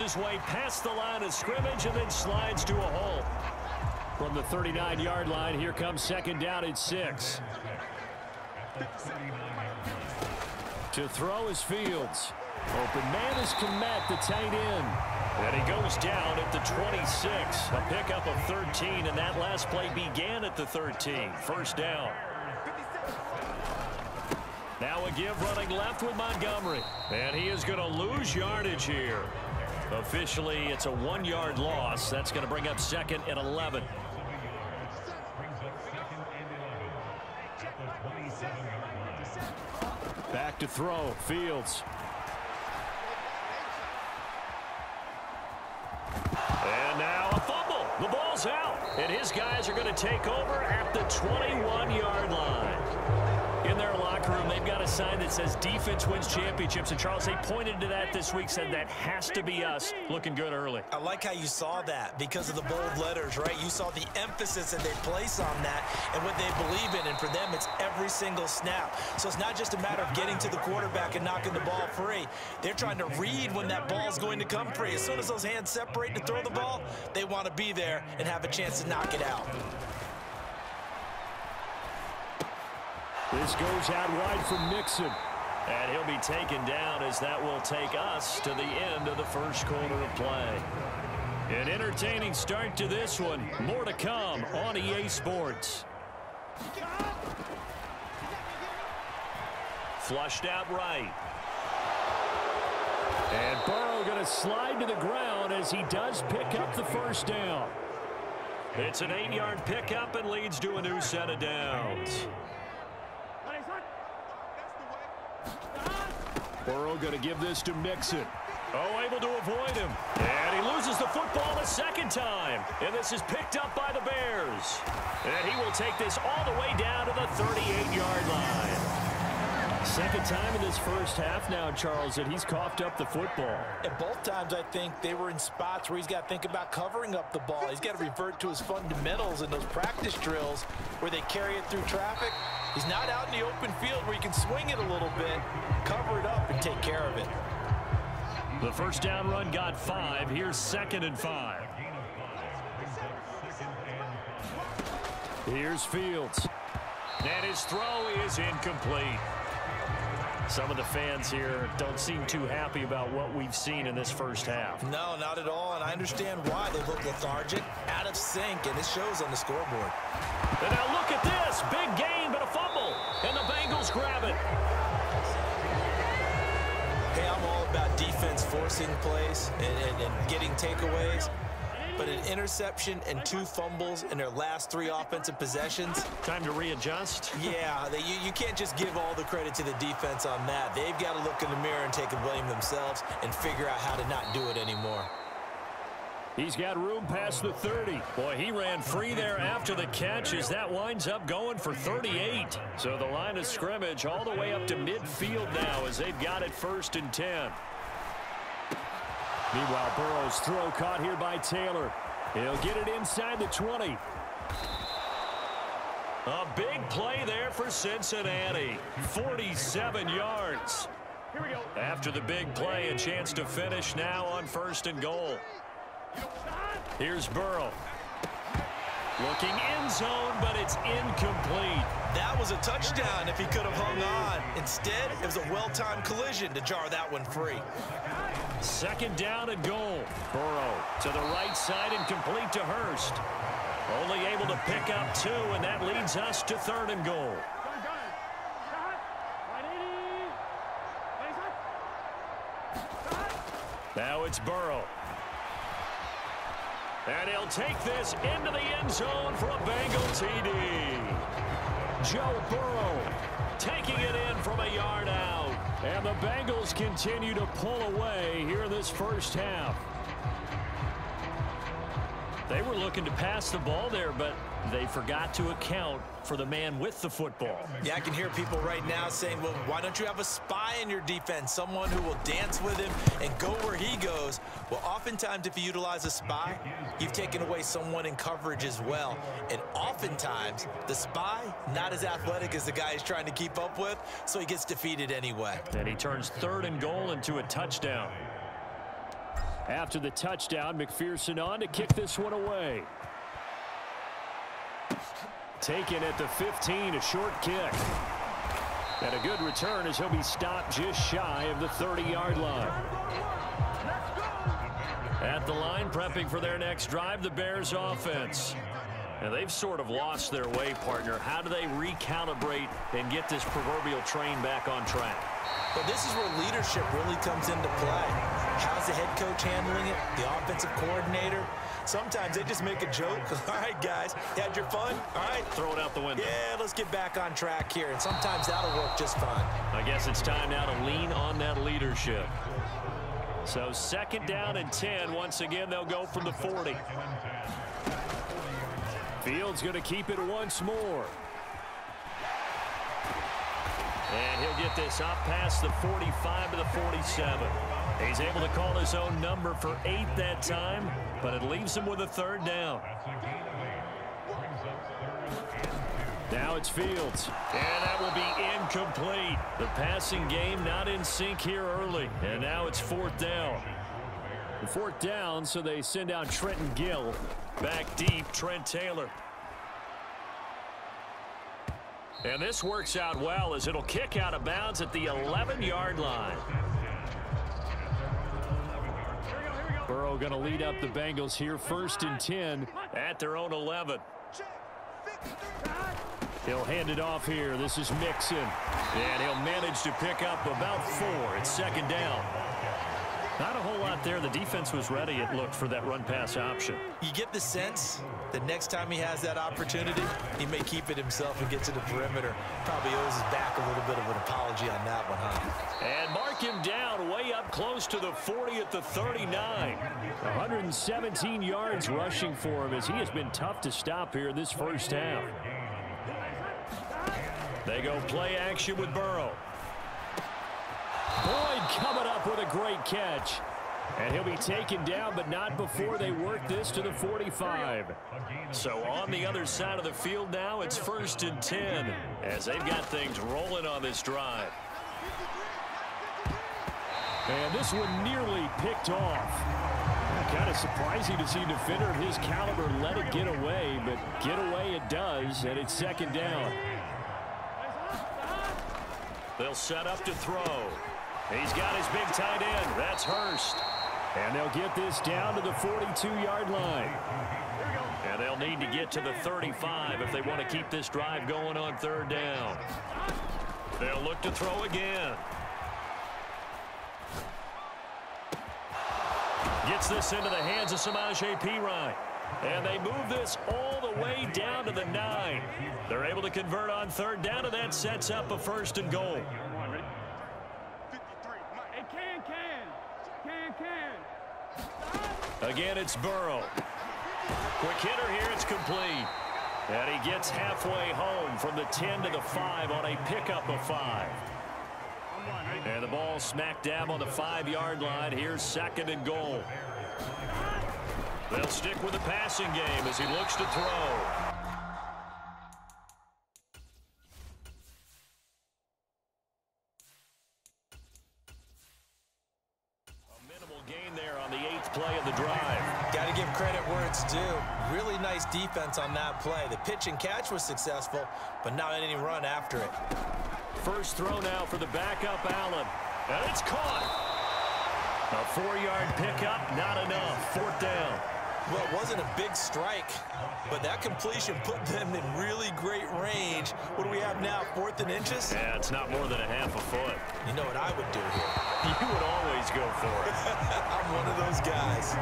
his way past the line of scrimmage and then slides to a hole. From the 39-yard line, here comes second down and 6. To throw is Fields. Open man is Komet, the tight end. And he goes down at the 26. A pickup of 13, and that last play began at the 13. First down. Now a give running left with Montgomery. And he is going to lose yardage here. Officially, it's a 1-yard loss. That's going to bring up second and 11. Back to throw. Fields. And now a fumble. The ball's out. And his guys are going to take over at the 21-yard line. In their locker room, they've got a sign that says defense wins championships. And, Charles, they pointed to that this week, said that has to be us. Looking good early. I like how you saw that because of the bold letters, right? You saw the emphasis that they place on that and what they believe in. And for them, it's every single snap. So it's not just a matter of getting to the quarterback and knocking the ball free. They're trying to read when that ball is going to come free. As soon as those hands separate to throw the ball, they want to be there and have a chance to knock it out. This goes out wide for Mixon. And he'll be taken down as that will take us to the end of the first quarter of play. An entertaining start to this one. More to come on EA Sports. Flushed out right. And Burrow going to slide to the ground as he does pick up the first down. It's an 8-yard pickup and leads to a new set of downs. Burrow going to give this to Mixon. Oh, able to avoid him. And he loses the football a second time. And this is picked up by the Bears. And he will take this all the way down to the 38-yard line. Second time in this first half now, Charles, that he's coughed up the football. And both times, I think, they were in spots where he's got to think about covering up the ball. He's got to revert to his fundamentals in those practice drills where they carry it through traffic. He's not out in the open field where he can swing it a little bit, cover it up, and take care of it. The first down run got 5. Here's second and 5. Here's Fields. And his throw is incomplete. Some of the fans here don't seem too happy about what we've seen in this first half. No, not at all, and I understand why. They look lethargic, out of sync, and it shows on the scoreboard. And now look at this. Big gain, but a fumble. And the Bengals grab it. Hey, I'm all about defense forcing plays and getting takeaways. But an interception and 2 fumbles in their last 3 offensive possessions. Time to readjust? Yeah, you can't just give all the credit to the defense on that. They've got to look in the mirror and take the blame themselves and figure out how to not do it anymore. He's got room past the 30. Boy, he ran free there after the catch as that winds up going for 38. So the line of scrimmage all the way up to midfield now as they've got it 1st and 10. Meanwhile, Burrow's throw caught here by Taylor. He'll get it inside the 20. A big play there for Cincinnati. 47 yards. Here we go. After the big play, a chance to finish now on 1st and goal. Here's Burrow. Looking end zone, but it's incomplete. That was a touchdown if he could have hung on. Instead, it was a well-timed collision to jar that one free. Second down and goal. Burrow to the right side and complete to Hurst. Only able to pick up 2, and that leads us to 3rd and goal. Now it's Burrow. And he'll take this into the end zone for a Bengal TD. Joe Burrow taking it in from a yard out. And the Bengals continue to pull away here in this first half. They were looking to pass the ball there, but they forgot to account for the man with the football. Yeah, I can hear people right now saying, well, why don't you have a spy in your defense, someone who will dance with him and go where he goes? Well, oftentimes if you utilize a spy, you've taken away someone in coverage as well. And oftentimes, the spy, not as athletic as the guy he's trying to keep up with, so he gets defeated anyway. And he turns 3rd and goal into a touchdown. After the touchdown, McPherson on to kick this one away. Taken at the 15, a short kick. And a good return as he'll be stopped just shy of the 30-yard line. At the line, prepping for their next drive, the Bears offense. And they've sort of lost their way, partner. How do they recalibrate and get this proverbial train back on track? Well, this is where leadership really comes into play. How's the head coach handling it? The offensive coordinator? Sometimes they just make a joke. All right, guys, had your fun? All right. Throw it out the window. Yeah, let's get back on track here. And sometimes that'll work just fine. I guess it's time now to lean on that leadership. So 2nd down and 10. Once again, they'll go from the 40. Fields going to keep it once more. And he'll get this up past the 45 to the 47. He's able to call his own number for 8 that time, but it leaves him with a 3rd down. Now it's Fields. And that will be incomplete. The passing game not in sync here early. And now it's 4th down. The 4th down, so they send out Trenton Gill. Back deep, Trent Taylor. And this works out well as it'll kick out of bounds at the 11-yard line. Burrow going to lead up the Bengals here, 1st and 10 at their own 11. He'll hand it off here. This is Mixon. And he'll manage to pick up about 4. It's 2nd down. Not a whole lot there. The defense was ready, it looked, for that run-pass option. You get the sense that next time he has that opportunity, he may keep it himself and get to the perimeter. Probably owes his back a little bit of an apology on that one, huh? And mark him down way up close to the 40 at the 39. 117 yards rushing for him as he has been tough to stop here this first half. They go play action with Burrow. Boyd coming up with a great catch. And he'll be taken down, but not before they work this to the 45. So on the other side of the field now, it's 1st and 10 as they've got things rolling on this drive. And this one nearly picked off. Kind of surprising to see a defender of his caliber let it get away, but get away it does, and it's 2nd down. They'll set up to throw. He's got his big tight end. That's Hurst. And they'll get this down to the 42-yard line. And they'll need to get to the 35 if they want to keep this drive going on 3rd down. They'll look to throw again. Gets this into the hands of Samaje Perine. And they move this all the way down to the 9. They're able to convert on 3rd down, and that sets up a 1st and goal. Again, it's Burrow. Quick hitter here, it's complete. And he gets halfway home from the 10 to the 5 on a pickup of 5. And the ball smack dab on the 5-yard line. Here's 2nd and goal. They'll stick with the passing game as he looks to throw. Gain there on the 8th play of the drive. Got to give credit where it's due. Really nice defense on that play. The pitch and catch was successful, but not any run after it. First throw now for the backup Allen. And it's caught. A 4-yard pickup, not enough. 4th down. Well, it wasn't a big strike, but that completion put them in really great range. What do we have now, 4th and inches? Yeah, it's not more than a half a foot. You know what I would do here? You would always go for it. I'm one of those guys.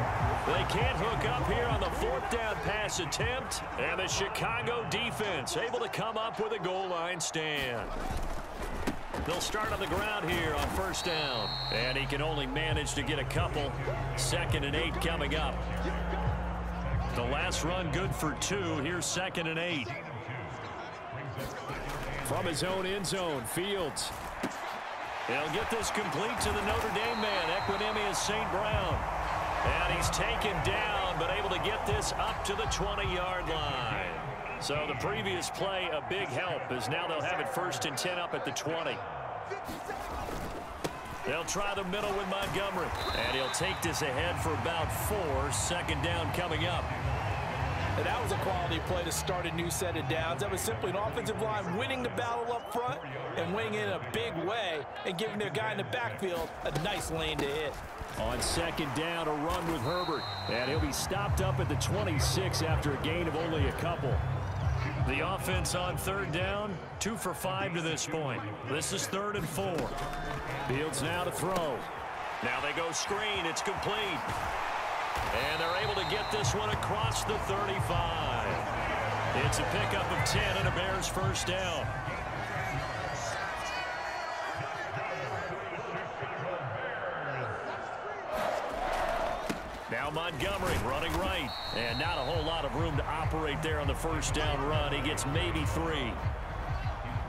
They can't hook up here on the 4th down pass attempt, and the Chicago defense able to come up with a goal line stand. They'll start on the ground here on 1st down, and he can only manage to get a couple. 2nd and 8 coming up. The last run good for 2. Here's 2nd and 8. From his own end zone, Fields. He'll get this complete to the Notre Dame man, Equinemius St. Brown. And he's taken down, but able to get this up to the 20-yard line. So the previous play, a big help, as now they'll have it 1st and 10 up at the 20. They'll try the middle with Montgomery. And he'll take this ahead for about 4. Second down coming up. And that was a quality play to start a new set of downs. That was simply an offensive line winning the battle up front and winning it in a big way and giving their guy in the backfield a nice lane to hit. On second down, a run with Herbert. And he'll be stopped up at the 26 after a gain of only a couple. The offense on third down, 2 for 5 to this point. This is 3rd and 4. Fields now to throw. Now they go screen. It's complete. And they're able to get this one across the 35. It's a pickup of 10 and a Bears first down. Now Montgomery running right. And not a whole lot of room to operate there on the first down run. He gets maybe 3.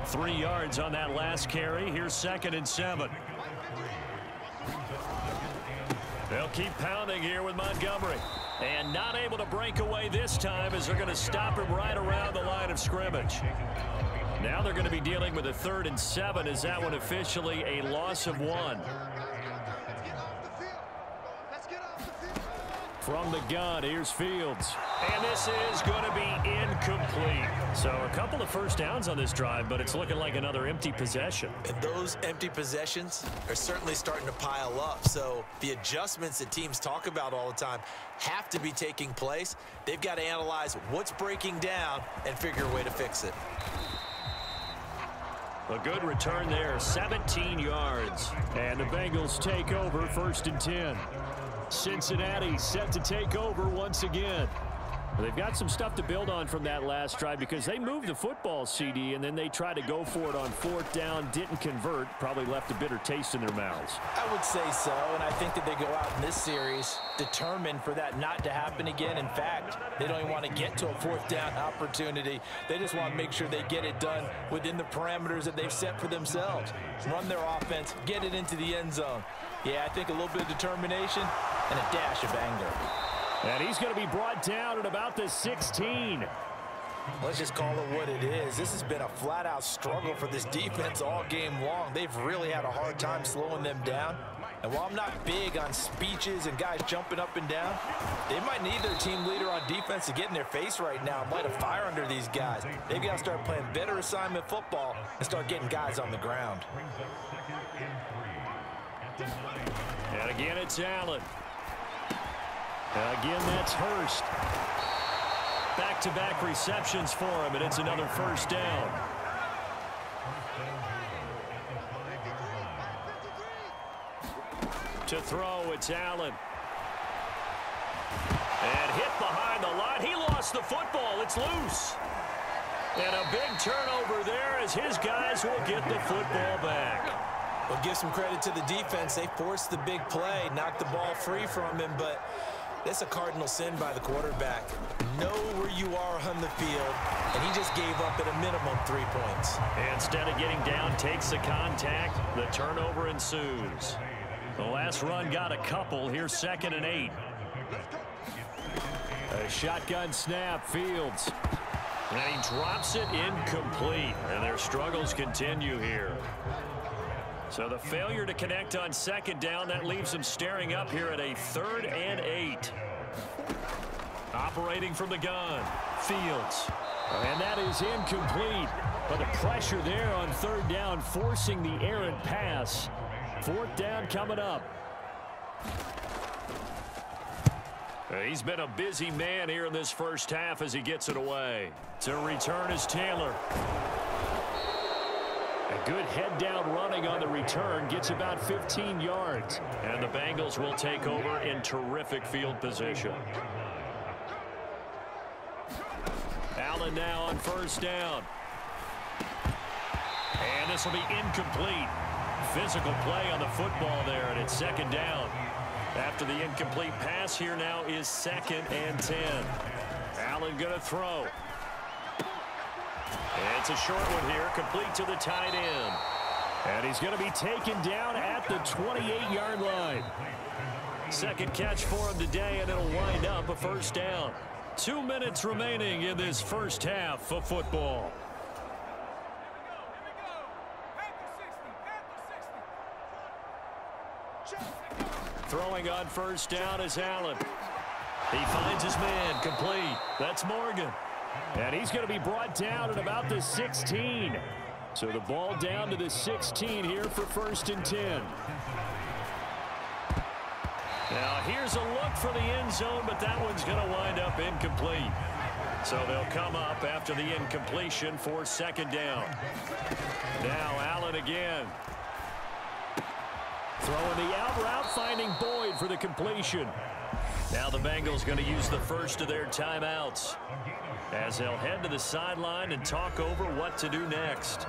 3 yards on that last carry. Here's 2nd and 7. They'll keep pounding here with Montgomery. And not able to break away this time as they're going to stop him right around the line of scrimmage. Now they're going to be dealing with a 3rd and 7. Is that one officially a loss of 1? From the gun, here's Fields. And this is going to be incomplete. So a couple of first downs on this drive, but it's looking like another empty possession. And those empty possessions are certainly starting to pile up. So the adjustments that teams talk about all the time have to be taking place. They've got to analyze what's breaking down and figure a way to fix it. A good return there, 17 yards. And the Bengals take over 1st and 10. Cincinnati set to take over once again. They've got some stuff to build on from that last drive because they moved the football, CD, and then they tried to go for it on 4th down, didn't convert, probably left a bitter taste in their mouths. I would say so, and I think that they go out in this series determined for that not to happen again. In fact, they don't even want to get to a 4th down opportunity. They just want to make sure they get it done within the parameters that they've set for themselves. Run their offense, get it into the end zone. Yeah, I think a little bit of determination and a dash of anger. And he's going to be brought down at about the 16. Let's just call it what it is. This has been a flat-out struggle for this defense all game long. They've really had a hard time slowing them down. And while I'm not big on speeches and guys jumping up and down, they might need their team leader on defense to get in their face right now and light a fire under these guys. They've got to start playing better assignment football and start getting guys on the ground. And again, it's Allen. Again, that's Hurst. Back-to-back receptions for him, and it's another first down. To throw, it's Allen. And hit behind the line. He lost the football. It's loose. And a big turnover there as his guys will get the football back. Well, give some credit to the defense. They forced the big play, knocked the ball free from him, but that's a cardinal sin by the quarterback. Know where you are on the field, and he just gave up at a minimum 3 points. Instead of getting down, takes the contact. The turnover ensues. The last run got a couple. Here's 2nd and 8. A shotgun snap, Fields. And he drops it incomplete. And their struggles continue here. So the failure to connect on 2nd down, that leaves them staring up here at a 3rd and 8. Operating from the gun, Fields. And that is incomplete. But the pressure there on 3rd down, forcing the errant pass. 4th down coming up. He's been a busy man here in this first half as he gets it away. To return is Taylor. A good head-down running on the return, gets about 15 yards. And the Bengals will take over in terrific field position. Allen now on 1st down. And this will be incomplete. Physical play on the football there, and it's 2nd down. After the incomplete pass, here now is 2nd and 10. Allen going to throw. It's a short one here, complete to the tight end. And he's going to be taken down at the 28-yard line. Second catch for him today, and it'll wind up a first down. 2 minutes remaining in this first half of football. Throwing on first down is Allen. He finds his man, complete. That's Morgan. And he's going to be brought down at about the 16. So the ball down to the 16 here for 1st and 10. Now here's a look for the end zone, but that one's going to wind up incomplete. So they'll come up after the incompletion for 2nd down. Now Allen again. Throwing the out route, finding Boyd for the completion. Now the Bengals going to use the first of their timeouts as they'll head to the sideline and talk over what to do next.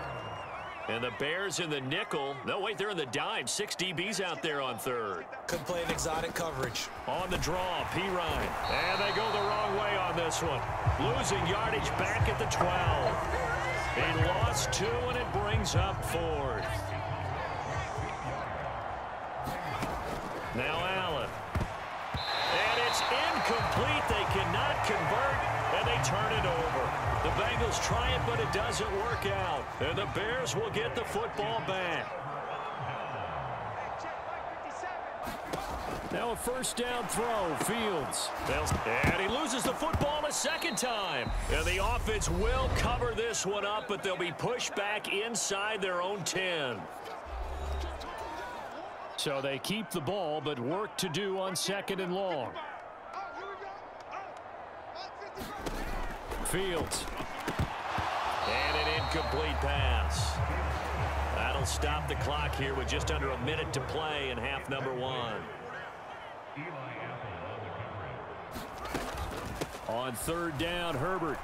And the Bears in the nickel. No, wait, they're in the dime. 6 DBs out there on 3rd. Could play an exotic coverage. On the draw, P. Ryan. And they go the wrong way on this one. Losing yardage back at the 12. He lost 2, and it brings up 4th. Now Allen. And it's incomplete. They cannot convert, and they turn it over. The Bengals try it, but it doesn't work out. And the Bears will get the football back. Now a first down throw, Fields. And he loses the football a 2nd time. And the offense will cover this one up, but they'll be pushed back inside their own 10. So they keep the ball, but work to do on 2nd and long. Fields. And an incomplete pass. That'll stop the clock here with just under a minute to play in half number 1. On 3rd down, Herbert.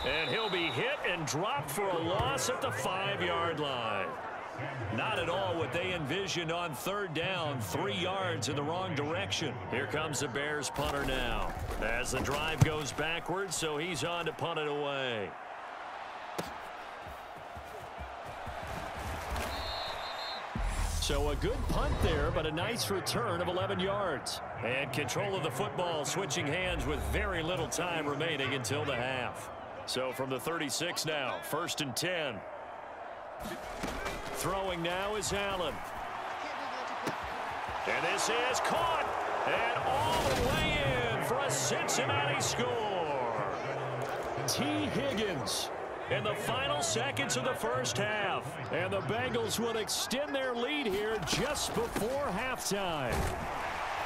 And he'll be hit and dropped for a loss at the 5-yard line. Not at all what they envisioned on 3rd down. 3 yards in the wrong direction. Here comes the Bears punter now. As the drive goes backwards, so he's on to punt it away. So a good punt there, but a nice return of 11 yards. And control of the football switching hands with very little time remaining until the half. So from the 36 now, 1st and 10. Throwing now is Allen. And this is caught. And all the way in for a Cincinnati score. T. Higgins in the final seconds of the first half. And the Bengals will extend their lead here just before halftime.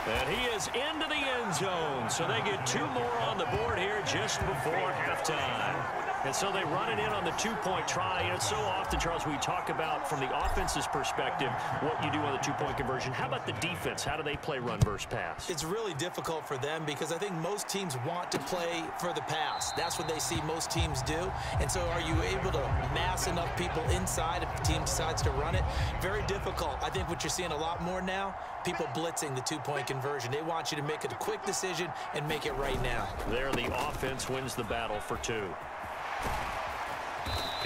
And he is into the end zone, so they get 2 more on the board here just before halftime. And so they run it in on the 2-point try. And it's so often, Charles, we talk about from the offense's perspective what you do on the 2-point conversion. How about the defense? How do they play run versus pass? It's really difficult for them because I think most teams want to play for the pass. That's what they see most teams do. And so are you able to mass enough people inside if the team decides to run it? Very difficult. I think what you're seeing a lot more now, people blitzing the 2-point conversion. They want you to make a quick decision and make it right now. There, the offense wins the battle for 2.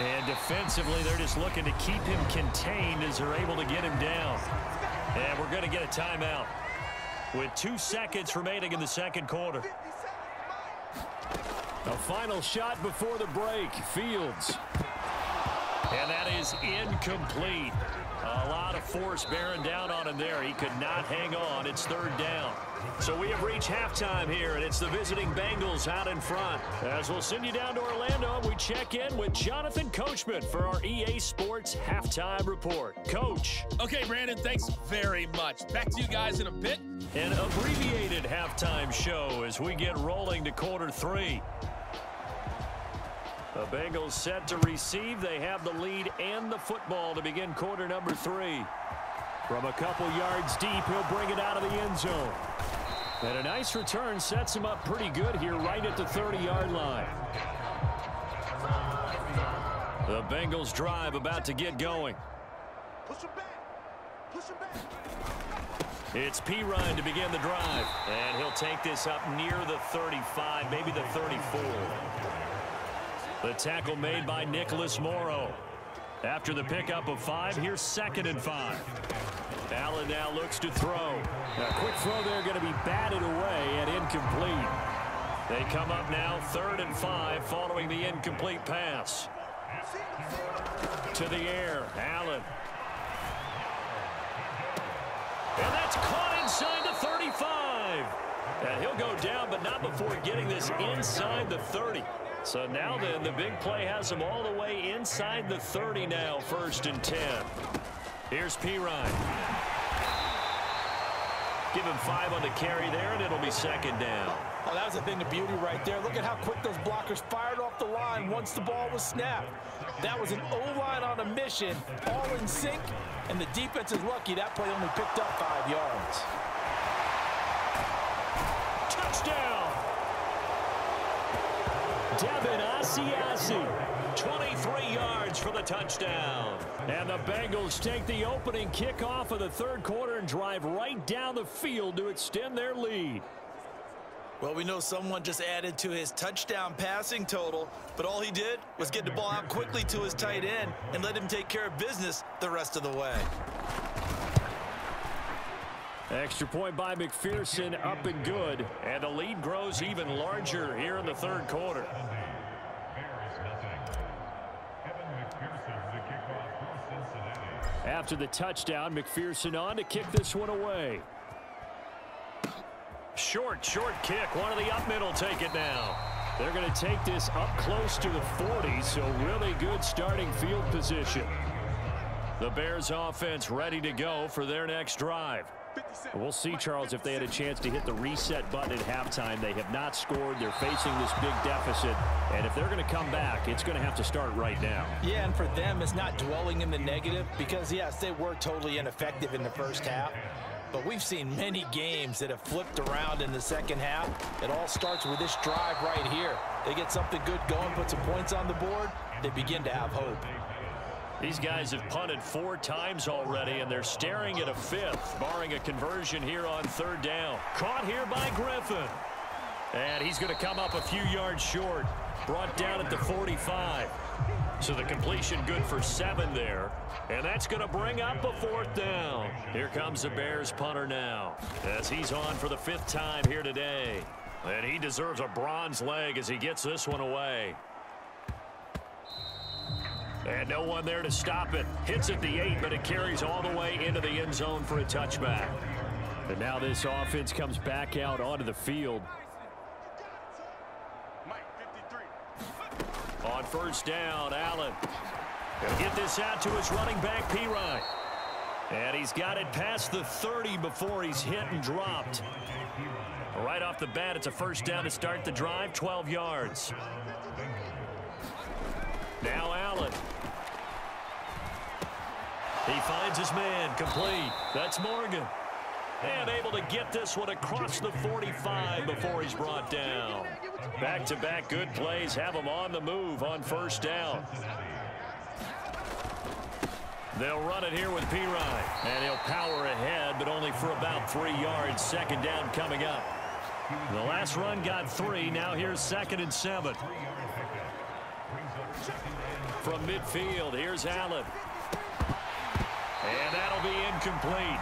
And defensively, they're just looking to keep him contained as they're able to get him down. And we're going to get a timeout with 2 seconds remaining in the 2nd quarter. A final shot before the break. Fields. And that is incomplete. A lot of force bearing down on him there. He could not hang on. It's 3rd down. So we have reached halftime here, and it's the visiting Bengals out in front. As we'll send you down to Orlando, we check in with Jonathan Coachman for our EA Sports Halftime Report. Coach. Okay, Brandon, thanks very much. Back to you guys in a bit. An abbreviated halftime show as we get rolling to quarter 3. The Bengals set to receive. They have the lead and the football to begin quarter number 3. From a couple yards deep, he'll bring it out of the end zone. And a nice return sets him up pretty good here right at the 30-yard line. The Bengals drive about to get going. Push him back. Push him back. It's P. Ryan to begin the drive. And he'll take this up near the 35, maybe the 34. The tackle made by Nicholas Morrow. After the pickup of 5, here's 2nd and 5. Allen now looks to throw. A quick throw there going to be batted away and incomplete. They come up now 3rd and 5 following the incomplete pass. To the air, Allen. And that's caught inside the 35. And he'll go down, but not before getting this inside the 30. So now then, the big play has him all the way inside the 30 now, 1st and 10. Here's Pirine. Give him 5 on the carry there, and it'll be 2nd down. Oh, that was a thing of beauty right there. Look at how quick those blockers fired off the line once the ball was snapped. That was an O-line on a mission, all in sync, and the defense is lucky that play only picked up 5 yards. Touchdown! Devin Asiasi, 23 yards for the touchdown. And the Bengals take the opening kickoff of the 3rd quarter and drive right down the field to extend their lead. Well, we know someone just added to his touchdown passing total, but all he did was get the ball out quickly to his tight end and let him take care of business the rest of the way. Extra point by McPherson, up and good. And the lead grows even larger here in the 3rd quarter. After the touchdown, McPherson on to kick this one away. Short kick. One of the up middle take it now. They're going to take this up close to the 40, so really good starting field position. The Bears offense ready to go for their next drive. We'll see, Charles, if they had a chance to hit the reset button at halftime. They have not scored. They're facing this big deficit. And if they're going to come back, it's going to have to start right now. Yeah, and for them, it's not dwelling in the negative because, yes, they were totally ineffective in the 1st half. But we've seen many games that have flipped around in the 2nd half. It all starts with this drive right here. They get something good going, put some points on the board, they begin to have hope. These guys have punted 4 times already, and they're staring at a 5th, barring a conversion here on 3rd down. Caught here by Griffin. And he's going to come up a few yards short. Brought down at the 45. So the completion good for 7 there. And that's going to bring up a 4th down. Here comes the Bears punter now, as he's on for the 5th time here today. And he deserves a bronze leg as he gets this one away. And no one there to stop it. Hits at the 8, but it carries all the way into the end zone for a touchback. And now this offense comes back out onto the field. On 1st down, Allen. He'll get this out to his running back, Pirine. And he's got it past the 30 before he's hit and dropped. Right off the bat, it's a 1st down to start the drive, 12 yards. Now Allen. He finds his man, complete. That's Morgan. And able to get this one across the 45 before he's brought down. Back-to-back good plays have him on the move on 1st down. They'll run it here with Pirine. And he'll power ahead, but only for about 3 yards. 2nd down coming up. The last run got 3. Now here's 2nd and 7. From midfield, here's Allen. And that'll be incomplete.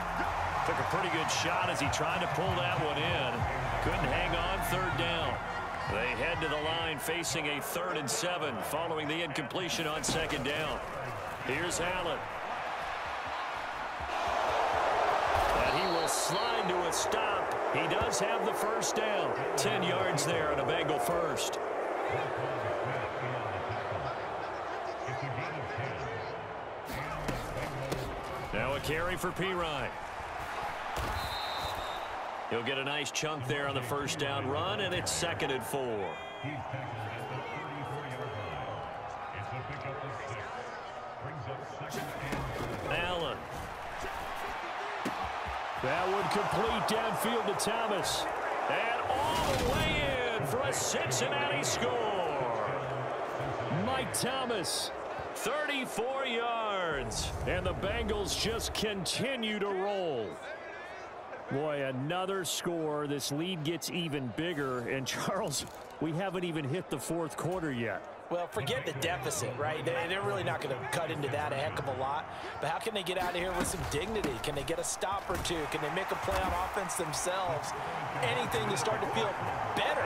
Took a pretty good shot as he tried to pull that one in. Couldn't hang on 3rd down. They head to the line facing a 3rd and 7 following the incompletion on 2nd down. Here's Allen. And he will slide to a stop. He does have the 1st down. 10 yards there on a Bengal 1st. Now a carry for Pirine. He'll get a nice chunk there on the 1st down run, and it's 2nd and 4. Allen. That one complete downfield to Thomas. And all the way in for a Cincinnati score. Mike Thomas. 34 yards. And the Bengals just continue to roll. Boy, another score. This lead gets even bigger. And, Charles, we haven't even hit the 4th quarter yet. Well, forget the deficit, right? They're really not going to cut into that a heck of a lot. But how can they get out of here with some dignity? Can they get a stop or two? Can they make a play on offense themselves? Anything to start to feel better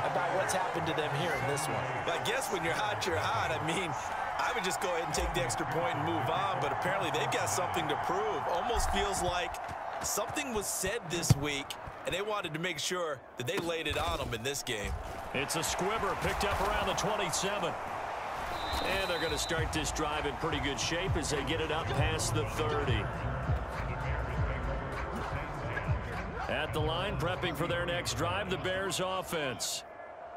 about what's happened to them here in this one. I guess when you're hot, you're hot. I mean, I would just go ahead and take the extra point and move on. But apparently they've got something to prove. Almost feels like Something was said this week, and they wanted to make sure that they laid it on them in this game. It's a squibber picked up around the 27. And they're going to start this drive in pretty good shape as they get it up past the 30. At the line, prepping for their next drive, the Bears offense.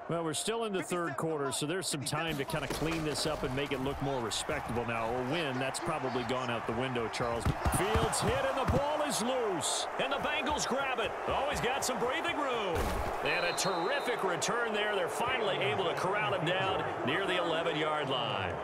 Well, we're still in the third quarter, so there's some time to kind of clean this up and make it look more respectable now. A win, that's probably gone out the window, Charles. Fields hit, and the ball is loose. And the Bengals grab it. Always got some breathing room. And a terrific return there. They're finally able to corral him down near the 11-yard line.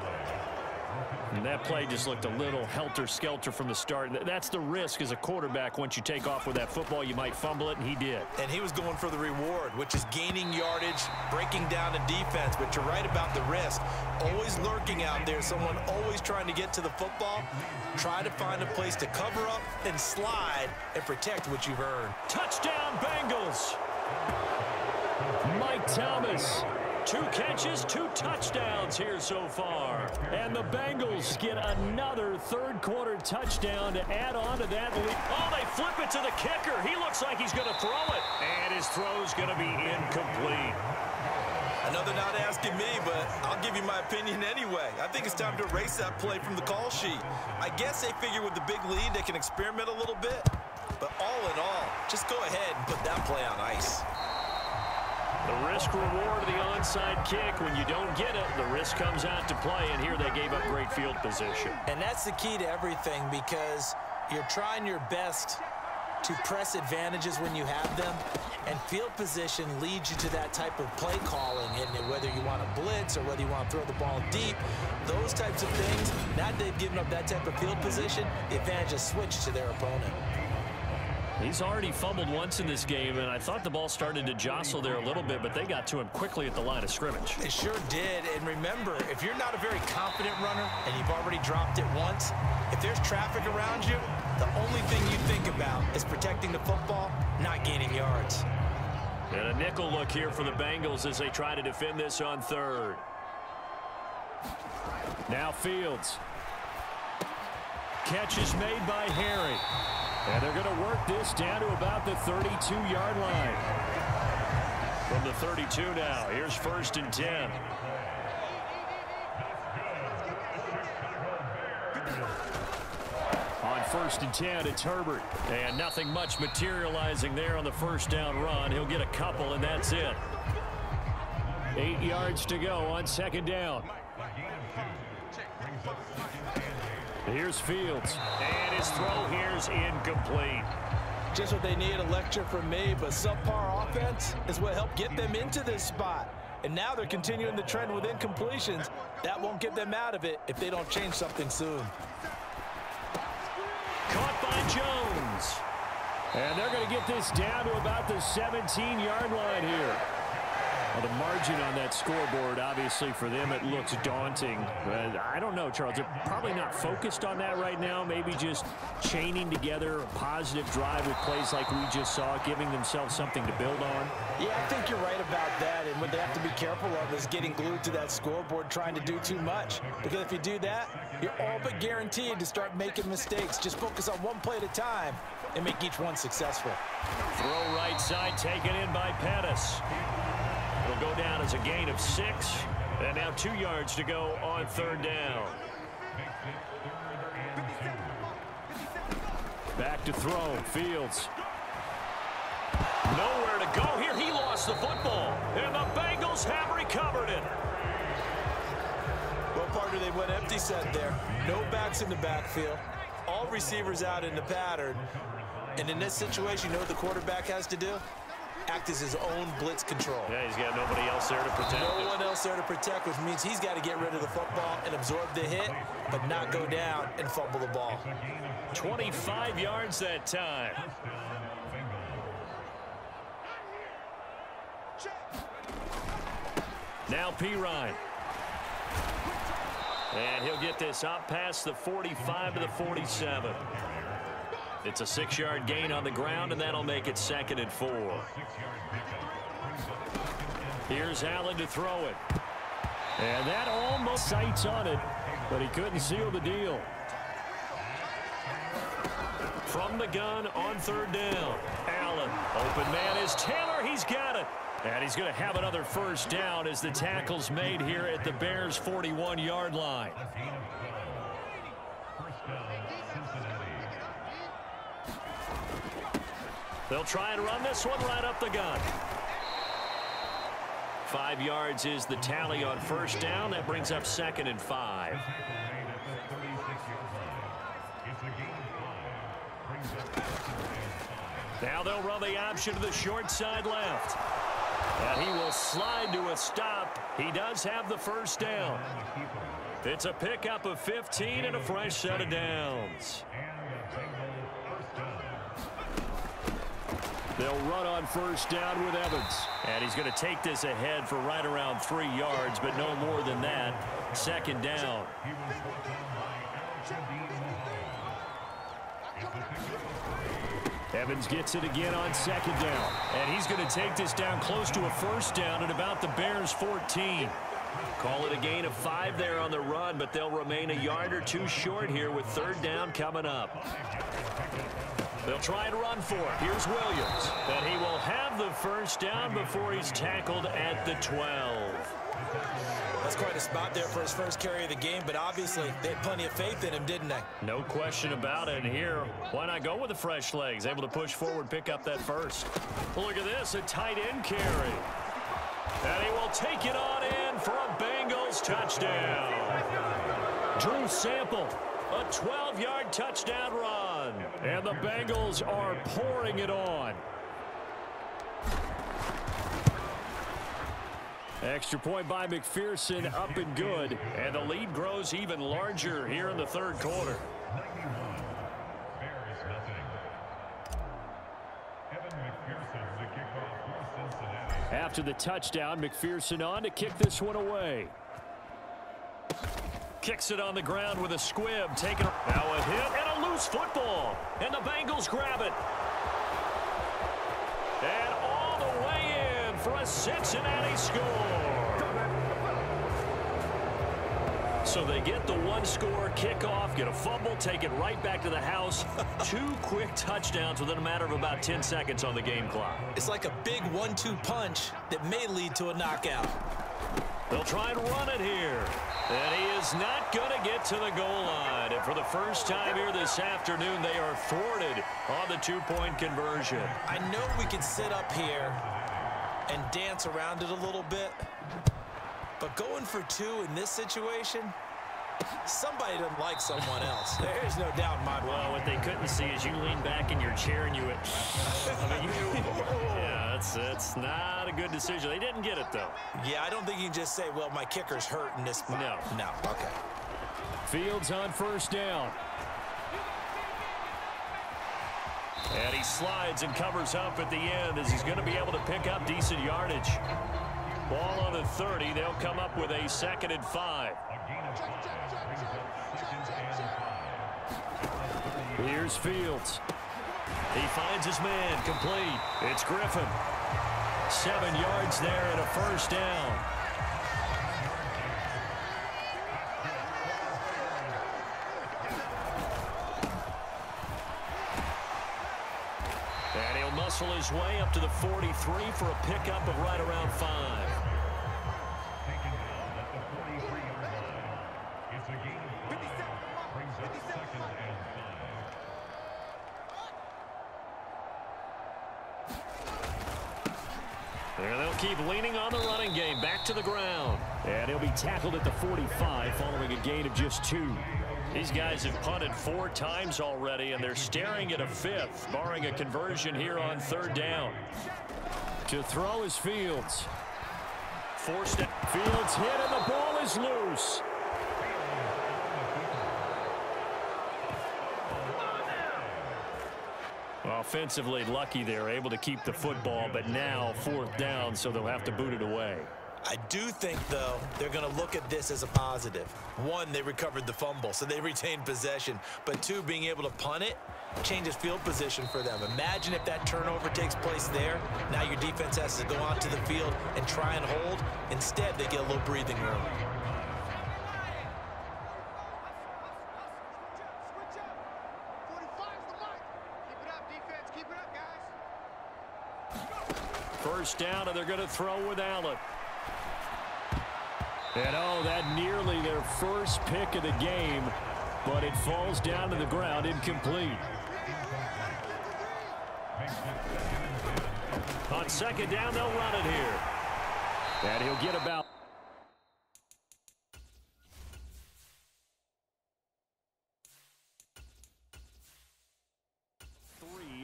And that play just looked a little helter-skelter from the start. That's the risk as a quarterback. Once you take off with that football, you might fumble it, and he did. And he was going for the reward, which is gaining yardage, breaking down a defense. But you're right about the risk. Always lurking out there, someone always trying to get to the football. Try to find a place to cover up and slide and protect what you've earned. Touchdown, Bengals! Mike Thomas. 2 catches, 2 touchdowns here so far. And the Bengals get another third-quarter touchdown to add on to that lead. Oh, they flip it to the kicker. He looks like he's going to throw it. And his throw's going to be incomplete. Another not asking me, but I'll give you my opinion anyway. I think it's time to erase that play from the call sheet. I guess they figure with the big lead they can experiment a little bit. But all in all, just go ahead and put that play on ice. The risk-reward of the onside kick. When you don't get it, the risk comes out to play, and here they gave up great field position. And that's the key to everything, because you're trying your best to press advantages when you have them, and field position leads you to that type of play calling. And whether you want to blitz or whether you want to throw the ball deep, those types of things, now that they've given up that type of field position, the advantage is switched to their opponent. He's already fumbled once in this game, and I thought the ball started to jostle there a little bit, but they got to him quickly at the line of scrimmage. It sure did. And remember, if you're not a very confident runner and you've already dropped it once, if there's traffic around you, the only thing you think about is protecting the football, not gaining yards. And a nickel look here for the Bengals as they try to defend this on third. Now Fields. Catch is made by Harry. And they're going to work this down to about the 32-yard line. From the 32 now, here's 1st and 10. On 1st and 10, it's Herbert. And nothing much materializing there on the first down run. He'll get a couple, and that's it. 8 yards to go on 2nd down. Here's Fields, and his throw here's incomplete. Just what they need, a lecture from me, but subpar offense is what helped get them into this spot. And now they're continuing the trend with incompletions. That won't get them out of it if they don't change something soon. Caught by Jones. And they're going to get this down to about the 17-yard line here. Well, the margin on that scoreboard, obviously, for them, it looks daunting. But I don't know, Charles. They're probably not focused on that right now. Maybe just chaining together a positive drive with plays like we just saw, giving themselves something to build on. Yeah, I think you're right about that. And what they have to be careful of is getting glued to that scoreboard, trying to do too much. Because if you do that, you're all but guaranteed to start making mistakes. Just focus on one play at a time and make each one successful. Throw right side, taken in by Pettis. It'll go down as a gain of 6. And now 2 yards to go on 3rd down. Back to throw. Fields. Nowhere to go here. He lost the football. And the Bengals have recovered it. Well, partner, they went empty set there. No backs in the backfield. All receivers out in the pattern. And in this situation, you know what the quarterback has to do? Act as his own blitz control. Yeah, he's got nobody else there to protect him. No one else there to protect, which means he's got to get rid of the football and absorb the hit, but not go down and fumble the ball. 25 yards that time. Now Pirine. And he'll get this up past the 45 to the 47. It's a 6-yard gain on the ground, and that'll make it 2nd and 4. Here's Allen to throw it. And that almost sights on it, but he couldn't seal the deal. From the gun on third down. Allen. Open man is Taylor. He's got it. And he's going to have another first down as the tackle's made here at the Bears' 41-yard line. They'll try and run this one right up the gun. 5 yards is the tally on first down. That brings up 2nd and 5. Now they'll run the option to the short side left. And he will slide to a stop. He does have the first down. It's a pickup of 15 and a fresh set of downs. They'll run on first down with Evans. And he's going to take this ahead for right around 3 yards, but no more than that. 2nd down. Evans gets it again on 2nd down. And he's going to take this down close to a first down at about the Bears' 14. Call it a gain of 5 there on the run, but they'll remain a yard or 2 short here with 3rd down coming up. They'll try and run for it. Here's Williams. And he will have the first down before he's tackled at the 12. That's quite a spot there for his first carry of the game, but obviously they had plenty of faith in him, didn't they? No question about it. And here, why not go with the fresh legs? Able to push forward, pick up that first. Look at this, a tight end carry. And he will take it on in for a Bengals touchdown. Drew Sample, a 12-yard touchdown run. And the Bengals are pouring it on. Extra point by McPherson, up and good. And the lead grows even larger here in the 3rd quarter. After the touchdown, McPherson on to kick this one away. Kicks it on the ground with a squib. Taking now a hit and a loose football. And the Bengals grab it. And all the way in for a Cincinnati score. So they get the 1-score kickoff, get a fumble, take it right back to the house. 2 quick touchdowns within a matter of about 10 seconds on the game clock. It's like a big 1-2 punch that may lead to a knockout. They'll try and run it here. And he is not going to get to the goal line. And for the first time here this afternoon, they are thwarted on the 2-point conversion. I know we can sit up here and dance around it a little bit, but going for 2 in this situation, somebody doesn't like someone else. There's no doubt in my mind. Well, what they couldn't see is you lean back in your chair and you went, yeah, that's not a good decision. They didn't get it, though. Yeah, I don't think you can just say, well, my kicker's hurt in this spot. No. Okay. Fields on first down. And he slides and covers up at the end as he's going to be able to pick up decent yardage. Ball on the 30. They'll come up with a 2nd and 5. Here's Fields. He finds his man, complete. It's Griffin. 7 yards there and a first down. And he'll muscle his way up to the 43 for a pickup of right around 5. There they'll keep leaning on the running game. Back to the ground. And he'll be tackled at the 45 following a gain of just 2. These guys have punted 4 times already, and they're staring at a 5th, barring a conversion here on 3rd down. To throw is Fields. Forced it. Fields hit, and the ball is loose. Offensively lucky they're able to keep the football, but now 4th down, so they'll have to boot it away. I do think, though, they're going to look at this as a positive. 1, they recovered the fumble, so they retained possession. But 2, being able to punt it changes field position for them. Imagine if that turnover takes place there. Now your defense has to go onto the field and try and hold. Instead, they get a little breathing room. first down, and they're going to throw with Allen. And, oh, that nearly their first pick of the game, but it falls down to the ground incomplete. On second down, they'll run it here. And he'll get about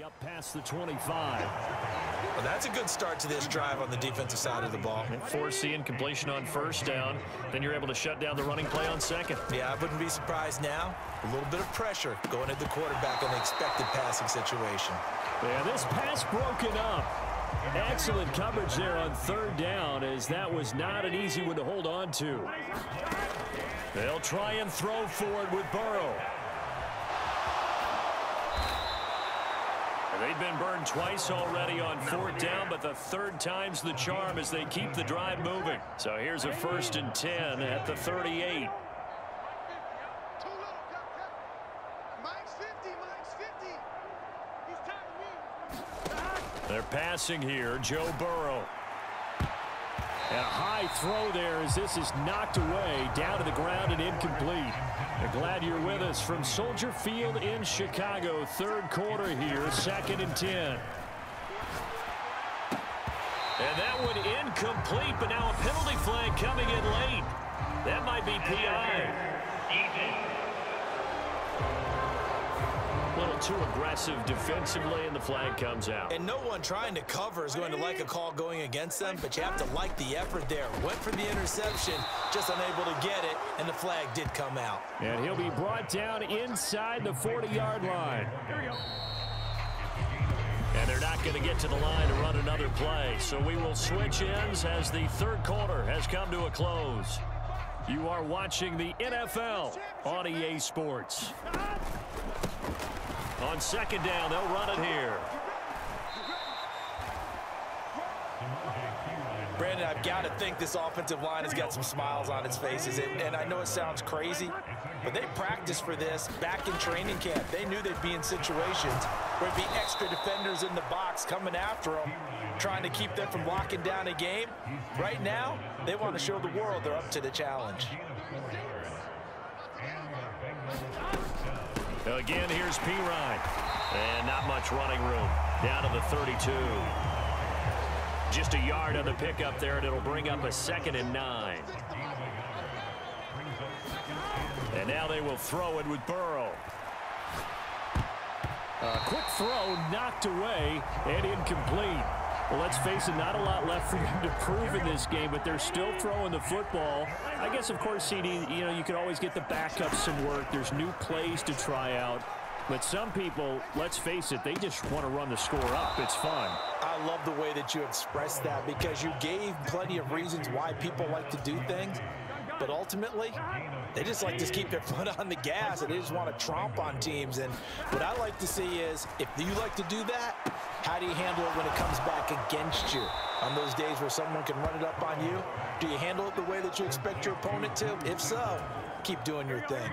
up past the 25. Well, that's a good start to this drive on the defensive side of the ball. Forcing completion on first down. Then you're able to shut down the running play on second. Yeah, I wouldn't be surprised now. A little bit of pressure going at the quarterback in the expected passing situation. Yeah, this pass broken up. Excellent coverage there on third down, as that was not an easy one to hold on to. They'll try and throw forward with Burrow. They've been burned twice already on fourth down, but the third time's the charm as they keep the drive moving. So here's a 1st and 10 at the 38. They're passing here, Joe Burrow. And a high throw there as this is knocked away, down to the ground and incomplete. We're glad you're with us from Soldier Field in Chicago. Third quarter here, 2nd and 10. And that one incomplete, but now a penalty flag coming in late. That might be PI. A little too aggressive defensively, and the flag comes out. And no one trying to cover is going to like a call going against them, but you have to like the effort there. Went for the interception, just unable to get it, and the flag did come out. And he'll be brought down inside the 40-yard line. Here we go. And they're not going to get to the line to run another play, so we will switch ends as the third quarter has come to a close. You are watching the NFL on EA Sports. On second down, they'll run it here. Brandon, I've got to think this offensive line has got some smiles on its faces. And I know it sounds crazy, but they practiced for this back in training camp. They knew they'd be in situations where there'd be extra defenders in the box coming after them, trying to keep them from locking down a game. Right now, they want to show the world they're up to the challenge. Again, here's Pirine. And not much running room. Down to the 32. Just a yard on the pickup there, and it'll bring up a 2nd and 9. And now they will throw it with Burrow. A quick throw knocked away and incomplete. Well, let's face it, not a lot left for them to prove in this game, but they're still throwing the football. I guess, of course, CD, you know, you could always get the backups some work. There's new plays to try out. But some people, let's face it, they just want to run the score up. It's fun. I love the way that you expressed that, because you gave plenty of reasons why people like to do things. But ultimately, they just like to keep their foot on the gas, and they just want to tromp on teams. And what I like to see is, if you like to do that, how do you handle it when it comes back against you? On those days where someone can run it up on you, do you handle it the way that you expect your opponent to? If so, keep doing your thing.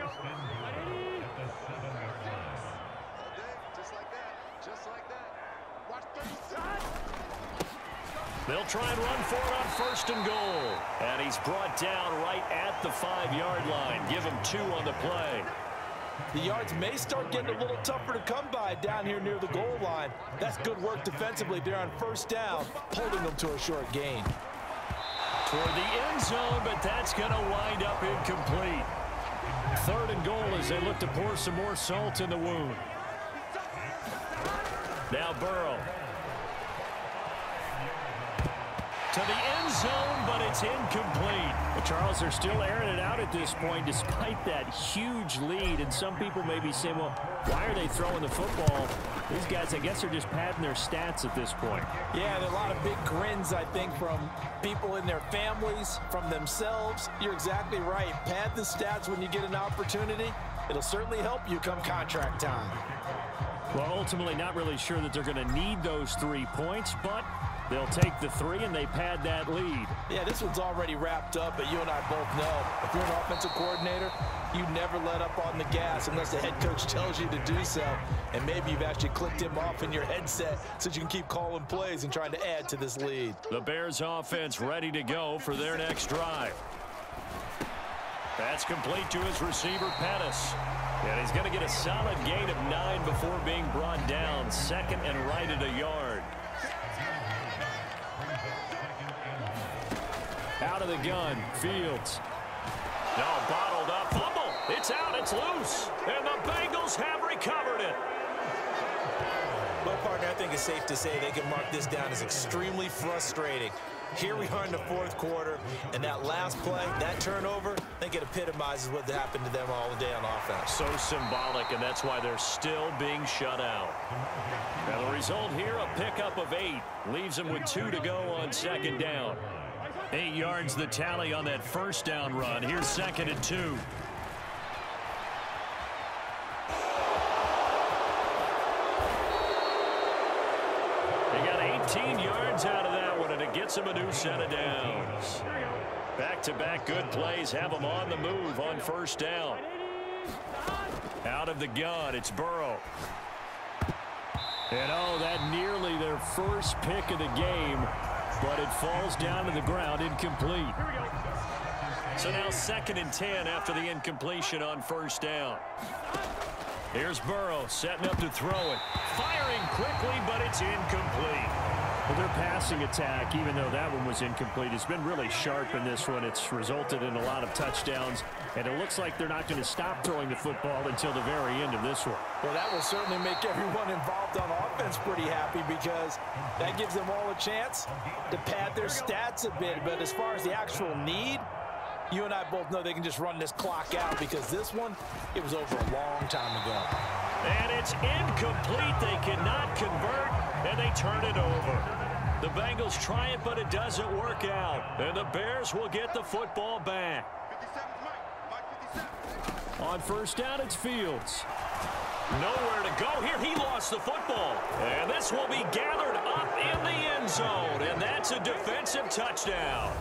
They'll try and run for it on 1st and goal. And he's brought down right at the 5-yard line. Give him 2 on the play. The yards may start getting a little tougher to come by down here near the goal line. That's good work defensively there on 1st down, holding them to a short gain. Toward the end zone, but that's going to wind up incomplete. 3rd and goal as they look to pour some more salt in the wound. Now Burrow. To the end zone, but it's incomplete. Well, Charles, they're still airing it out at this point despite that huge lead. And some people may be saying, well, why are they throwing the football? These guys, I guess, are just padding their stats at this point. Yeah, there are a lot of big grins, I think, from people in their families, from themselves. You're exactly right. Pad the stats when you get an opportunity. It'll certainly help you come contract time. Well, ultimately, not really sure that they're going to need those 3 points, but They'll take the 3, and they pad that lead. Yeah, this one's already wrapped up, but you and I both know if you're an offensive coordinator, you never let up on the gas unless the head coach tells you to do so. And maybe you've actually clicked him off in your headset so you can keep calling plays and trying to add to this lead. The Bears offense ready to go for their next drive. That's complete to his receiver, Pettis. And he's going to get a solid gain of 9 before being brought down. Second and right at a yard. Out of the gun, Fields. No, bottled up, fumble. It's out, it's loose. And the Bengals have recovered it. Well, partner, I think it's safe to say they can mark this down as extremely frustrating. Here we are in the fourth quarter, and that last play, that turnover, I think it epitomizes what happened to them all day on offense. So symbolic, and that's why they're still being shut out. Now the result here, a pickup of 8. Leaves them with 2 to go on second down. 8 yards the tally on that first down run. Here's second and 2. They got 18 yards out of that one, and it gets them a new set of downs. Back-to-back good plays have them on the move on first down. Out of the gun, it's Burrow. And oh, that nearly their first pick of the game, but it falls down to the ground, incomplete. So now second and 10 after the incompletion on first down. Here's Burrow setting up to throw it. Firing quickly, but it's incomplete. Well, their passing attack, even though that one was incomplete, has been really sharp in this one. It's resulted in a lot of touchdowns, and it looks like they're not going to stop throwing the football until the very end of this one. Well, that will certainly make everyone involved on offense pretty happy because that gives them all a chance to pad their stats a bit. But as far as the actual need, you and I both know they can just run this clock out because this one, it was over a long time ago. And it's incomplete. They cannot convert, and they turn it over. The Bengals try it, but it doesn't work out. And the Bears will get the football back. On first down, it's Fields. Nowhere to go here. He lost the football. And this will be gathered up in the end zone. And that's a defensive touchdown.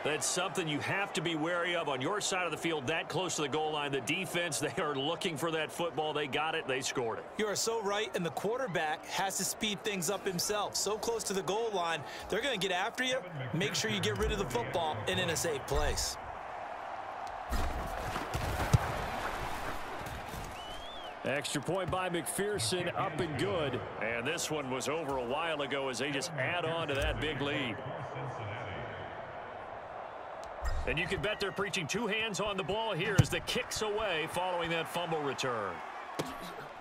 That's something you have to be wary of on your side of the field, that close to the goal line. The defense, they are looking for that football. They got it. They scored it. You are so right, and the quarterback has to speed things up himself. So close to the goal line, they're going to get after you. Make sure you get rid of the football and in a safe place. Extra point by McPherson, up and good. And this one was over a while ago as they just add on to that big lead. And you can bet they're preaching 2 hands on the ball here as the kick's away following that fumble return.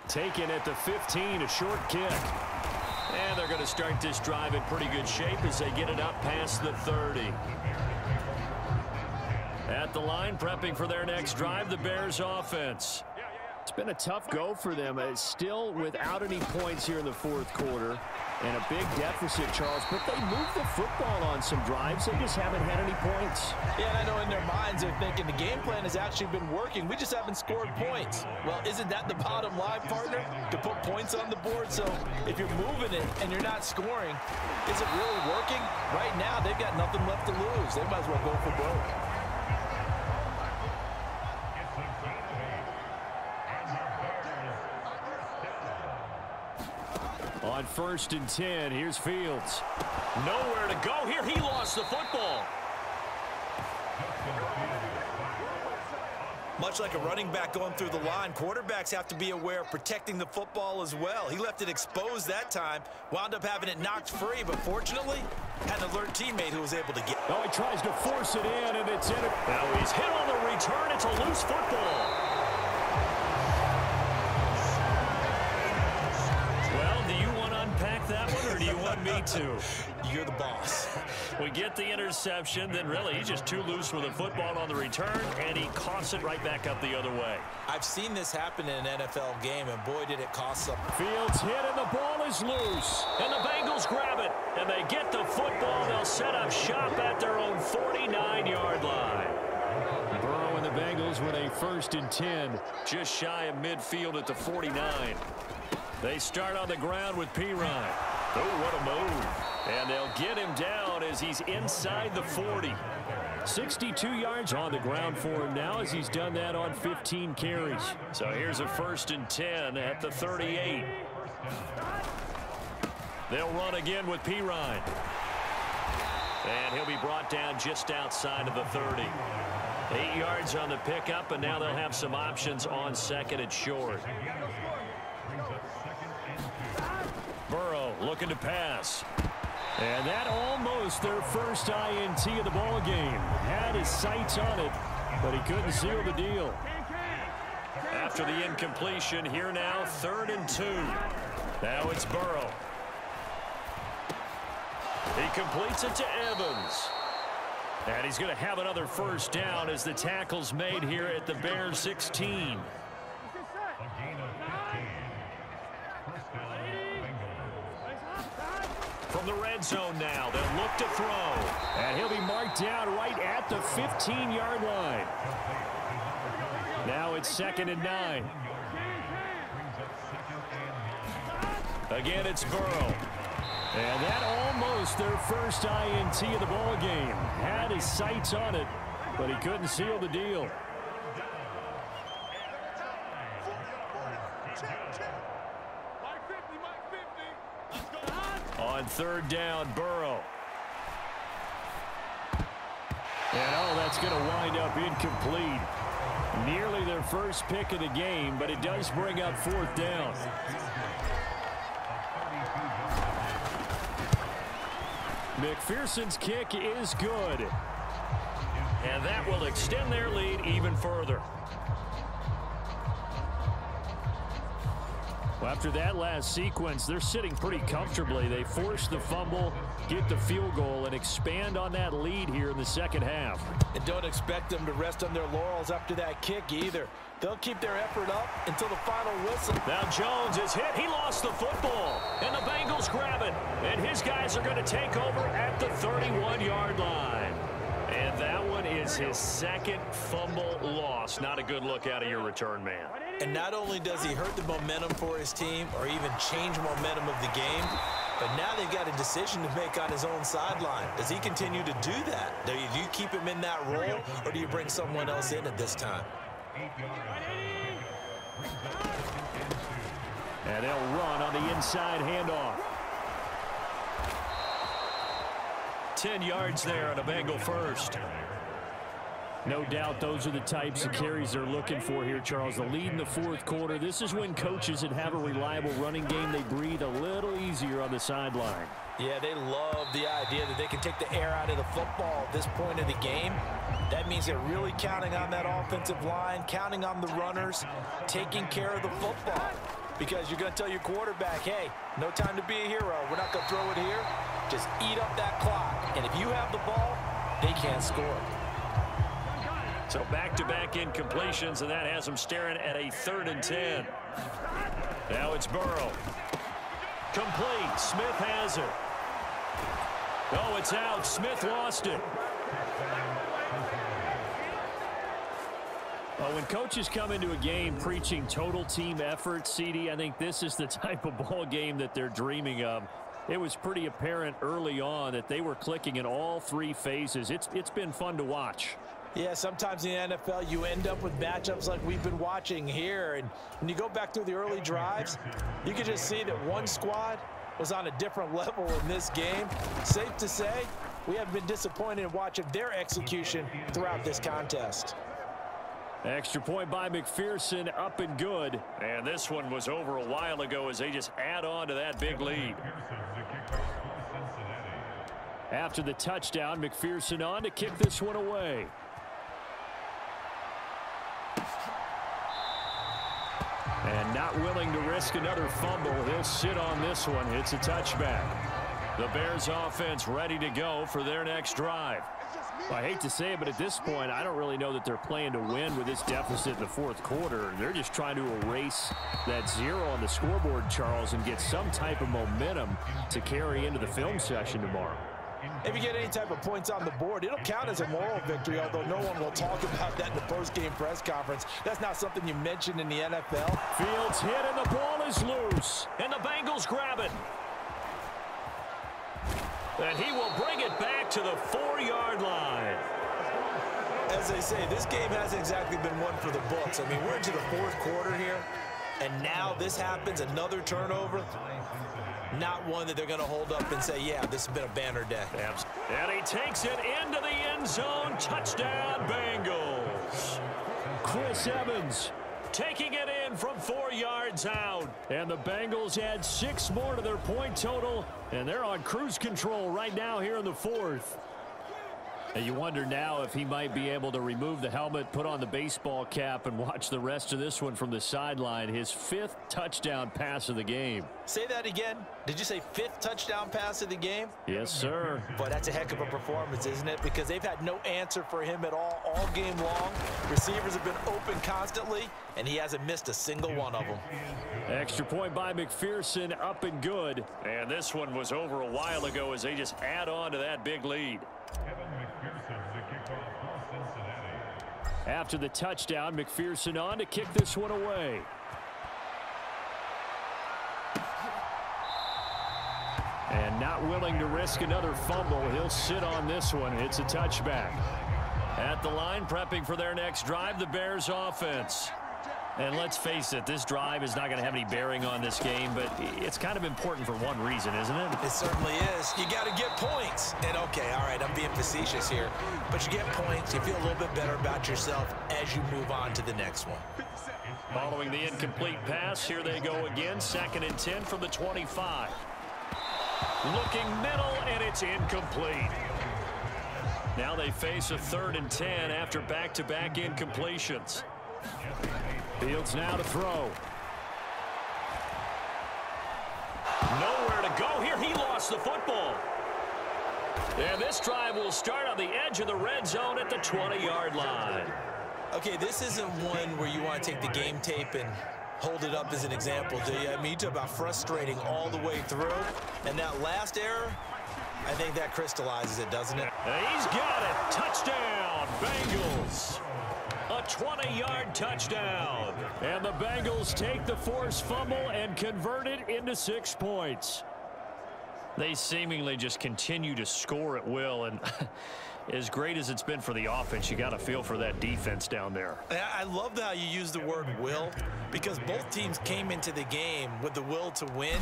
Taken at the 15, a short kick. And they're going to start this drive in pretty good shape as they get it up past the 30. At the line, prepping for their next drive, the Bears offense. It's been a tough go for them. It's still without any points here in the fourth quarter. And a big deficit, Charles, but they moved the football on some drives. They just haven't had any points. Yeah, and I know in their minds they're thinking the game plan has actually been working. We just haven't scored points. Well, isn't that the bottom line, partner? To put points on the board. So if you're moving it and you're not scoring, is it really working? Right now, they've got nothing left to lose. They might as well go for broke. On first and 10, here's Fields. Nowhere to go here. He lost the football. Much like a running back going through the line, quarterbacks have to be aware of protecting the football as well. He left it exposed that time, wound up having it knocked free, but fortunately, had an alert teammate who was able to get. Oh, he tries to force it in, and it's in. Now he's hit on the return. It's a loose football. That one, or do you want me to? You're the boss. We get the interception, then really he's just too loose with the football on the return, and he coughs it right back up the other way. I've seen this happen in an NFL game, and boy, did it cost them. Fields hit, and the ball is loose. And the Bengals grab it, and they get the football. They'll set up shop at their own 49-yard line. Burrow and the Bengals with a first and 10, just shy of midfield at the 49. They start on the ground with Pirine. Oh, what a move. And they'll get him down as he's inside the 40. 62 yards on the ground for him now as he's done that on 15 carries. So here's a 1st and 10 at the 38. They'll run again with Pirine. And he'll be brought down just outside of the 30. 8 yards on the pickup, and now they'll have some options on 2nd and short. Burrow looking to pass. And that almost their first INT of the ball game. Had his sights on it, but he couldn't seal the deal. After the incompletion, here now 3rd and 2. Now it's Burrow. He completes it to Evans. And he's going to have another 1st down as the tackle's made here at the Bears 16. From the red zone now, they'll look to throw. And he'll be marked down right at the 15-yard line. Now it's 2nd and 9. Again, it's Burrow. And that almost their first INT of the ball game. Had his sights on it, but he couldn't seal the deal. On 3rd down, Burrow. And oh, that's going to wind up incomplete. Nearly their first pick of the game, but it does bring up 4th down. McPherson's kick is good. And that will extend their lead even further. Well, after that last sequence, they're sitting pretty comfortably. They force the fumble, get the field goal, and expand on that lead here in the 2nd half. And don't expect them to rest on their laurels after that kick either. They'll keep their effort up until the final whistle. Now Jones is hit. He lost the football. And the Bengals grab it. And his guys are going to take over at the 31-yard line. And that one is his 2nd fumble loss. Not a good look out of your return man. And not only does he hurt the momentum for his team or even change momentum of the game, but now they've got a decision to make on his own sideline. Does he continue to do that? Do you keep him in that role, or do you bring someone else in at this time? And they'll run on the inside handoff. 10 yards there on a Bengal 1st. No doubt those are the types of carries they're looking for here, Charles. The lead in the 4th quarter. This is when coaches that have a reliable running game, they breathe a little easier on the sideline. Yeah, they love the idea that they can take the air out of the football at this point of the game. That means they're really counting on that offensive line, counting on the runners, taking care of the football. Because you're going to tell your quarterback, hey, no time to be a hero. We're not going to throw it here. Just eat up that clock. And if you have the ball, they can't score. So back-to-back incompletions, and that has them staring at a 3rd and 10. Now it's Burrow. Complete. Smith has it. Oh, it's out. Smith lost it. Well, when coaches come into a game preaching total team effort, CD, I think this is the type of ball game that they're dreaming of. It was pretty apparent early on that they were clicking in all 3 phases. It's been fun to watch. Yeah, sometimes in the NFL you end up with matchups like we've been watching here. And when you go back through the early drives, you can just see that one squad was on a different level in this game. Safe to say, we have been disappointed in watching their execution throughout this contest. Extra point by McPherson, up and good. And this one was over a while ago as they just add on to that big lead. After the touchdown, McPherson on to kick this one away. And not willing to risk another fumble. He'll sit on this one. It's a touchback. The Bears offense ready to go for their next drive. Well, I hate to say it, but at this point, I don't really know that they're playing to win with this deficit in the 4th quarter. They're just trying to erase that 0 on the scoreboard, Charles, and get some type of momentum to carry into the film session tomorrow. If you get any type of points on the board, it'll count as a moral victory, although no one will talk about that in the post-game press conference. That's not something you mentioned in the NFL. Fields hit, and the ball is loose. And the Bengals grab it. And he will bring it back to the 4-yard line. As they say, this game hasn't exactly been one for the books. I mean, we're into the fourth quarter here, and now this happens, another turnover. Not one that they're going to hold up and say, yeah, this has been a banner day. And he takes it into the end zone. Touchdown, Bengals. Chris Evans taking it in from 4 yards out. And the Bengals add 6 more to their point total, and they're on cruise control right now here in the fourth. And you wonder now if he might be able to remove the helmet, put on the baseball cap, and watch the rest of this one from the sideline. His 5th touchdown pass of the game. Say that again. Did you say 5th touchdown pass of the game? Yes, sir. Boy, that's a heck of a performance, isn't it? Because they've had no answer for him at all game long. Receivers have been open constantly, and he hasn't missed a single one of them. Extra point by McPherson, up and good. And this one was over a while ago as they just add on to that big lead. After the touchdown, McPherson on to kick this one away. And not willing to risk another fumble. He'll sit on this one. It's a touchback. At the line, prepping for their next drive, the Bears offense. And let's face it, this drive is not going to have any bearing on this game, but it's kind of important for one reason, isn't it? It certainly is. You got to get points. And, okay, all right, I'm being facetious here. But you get points, you feel a little bit better about yourself as you move on to the next one. Following the incomplete pass, here they go again. 2nd and 10 from the 25. Looking middle, and it's incomplete. Now they face a 3rd and 10 after back-to-back incompletions. Fields now to throw. Nowhere to go here. He lost the football. And this drive will start on the edge of the red zone at the 20-yard line. Okay, this isn't one where you want to take the game tape and hold it up as an example, do you? I mean, you talk about frustrating all the way through. And that last error, I think that crystallizes it, doesn't it? And he's got it. Touchdown, Bengals. A 20-yard touchdown. And the Bengals take the forced fumble and convert it into 6 points. They seemingly just continue to score at will, and as great as it's been for the offense, you got to feel for that defense down there. I love how you use the word will, because both teams came into the game with the will to win,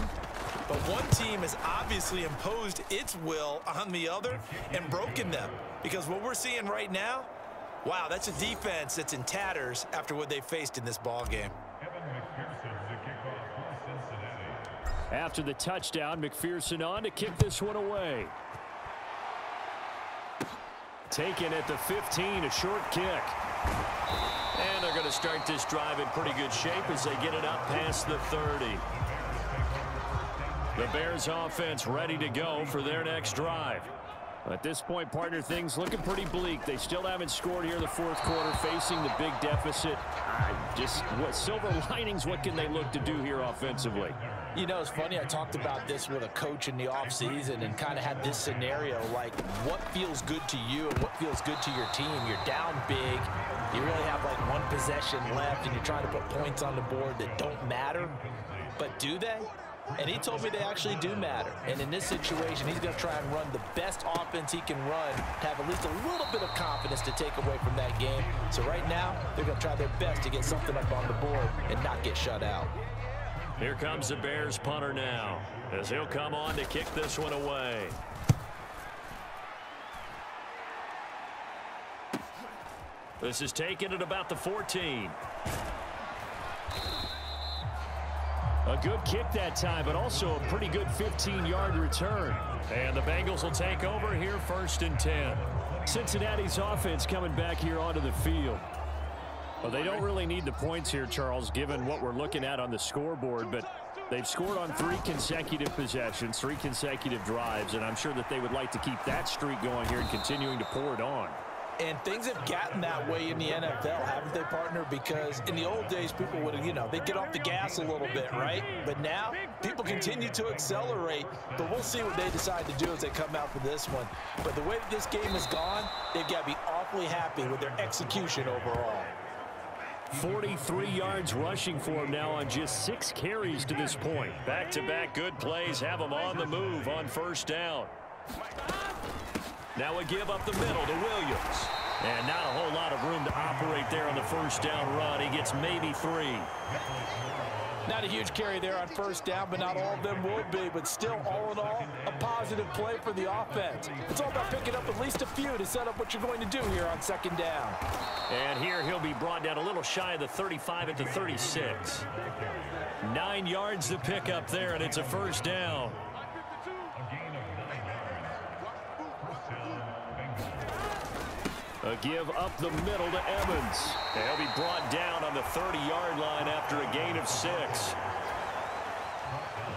but one team has obviously imposed its will on the other and broken them, because what we're seeing right now, wow, that's a defense that's in tatters after what they faced in this ball game. After the touchdown, McPherson on to kick this one away. Taken at the 15, a short kick. And they're going to start this drive in pretty good shape as they get it up past the 30. The Bears offense ready to go for their next drive. At this point, partner, things looking pretty bleak. They still haven't scored here in the fourth quarter, facing the big deficit. Just what silver linings, what can they look to do here offensively? You know, it's funny, I talked about this with a coach in the offseason and kind of had this scenario, like what feels good to you and what feels good to your team. You're down big, you really have like one possession left, and you're trying to put points on the board that don't matter. But do they? And he told me they actually do matter. And in this situation, he's going to try and run the best offense he can run to have at least a little bit of confidence to take away from that game. So right now, they're going to try their best to get something up on the board and not get shut out. Here comes the Bears punter now, as he'll come on to kick this one away. This is taken at about the 14. A good kick that time, but also a pretty good 15-yard return. And the Bengals will take over here, 1st and 10. Cincinnati's offense coming back here onto the field. Well, they don't really need the points here, Charles, given what we're looking at on the scoreboard, but they've scored on 3 consecutive possessions, 3 consecutive drives, and I'm sure that they would like to keep that streak going here and continuing to pour it on. And things have gotten that way in the NFL, haven't they, partner? Because in the old days, people would, they'd get off the gas a little bit, right? But now, people continue to accelerate. But we'll see what they decide to do as they come out for this one. But the way that this game has gone, they've got to be awfully happy with their execution overall. 43 yards rushing for him now on just 6 carries to this point. Back-to-back good plays have him on the move on 1st down. Now a give up the middle to Williams. And not a whole lot of room to operate there on the first down run. He gets maybe 3. Not a huge carry there on first down, but not all of them will be. But still, all in all, a positive play for the offense. It's all about picking up at least a few to set up what you're going to do here on second down. And here he'll be brought down a little shy of the 35 at the 36. 9 yards to pick up there, and it's a first down. A give up the middle to Evans. And he'll be brought down on the 30-yard line after a gain of 6.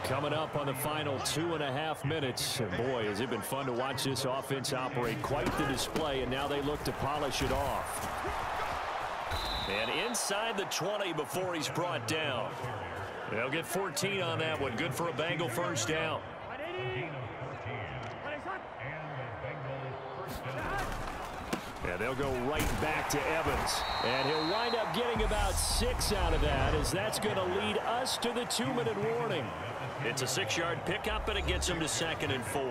Coming up on the final 2.5 minutes. And boy, has it been fun to watch this offense operate. Quite the display, and now they look to polish it off. And inside the 20 before he's brought down. They'll get 14 on that one. Good for a Bengal first down. Yeah, they'll go right back to Evans. And he'll wind up getting about 6 out of that, as that's going to lead us to the 2-minute warning. It's a 6-yard pickup, and it gets them to 2nd and 4.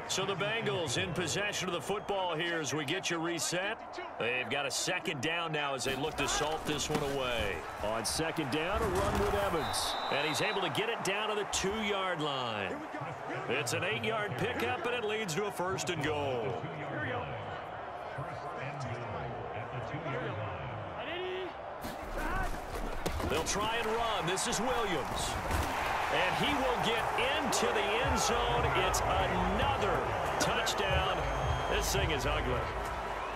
So the Bengals in possession of the football here as we get you reset. They've got a 2nd down now as they look to salt this one away. On 2nd down, a run with Evans. And he's able to get it down to the 2-yard line. It's an 8-yard pickup, and it leads to a 1st and goal. They'll try and run. This is Williams. And he will get into the end zone. It's another touchdown. This thing is ugly.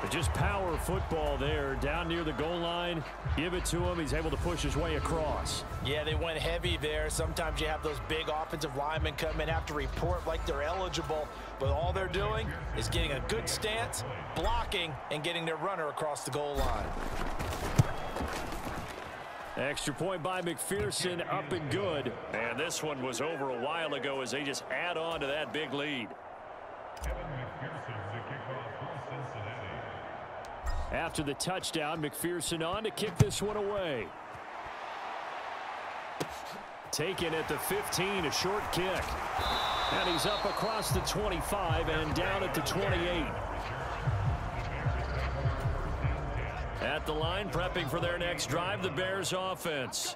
But just power football there down near the goal line. Give it to him. He's able to push his way across. Yeah, they went heavy there. Sometimes you have those big offensive linemen come in, have to report like they're eligible. But all they're doing is getting a good stance, blocking, and getting their runner across the goal line. Extra point by McPherson, up and good. And this one was over a while ago as they just add on to that big lead. After the touchdown, McPherson on to kick this one away. Taken at the 15, a short kick. And he's up across the 25 and down at the 28. At the line, prepping for their next drive, the Bears offense.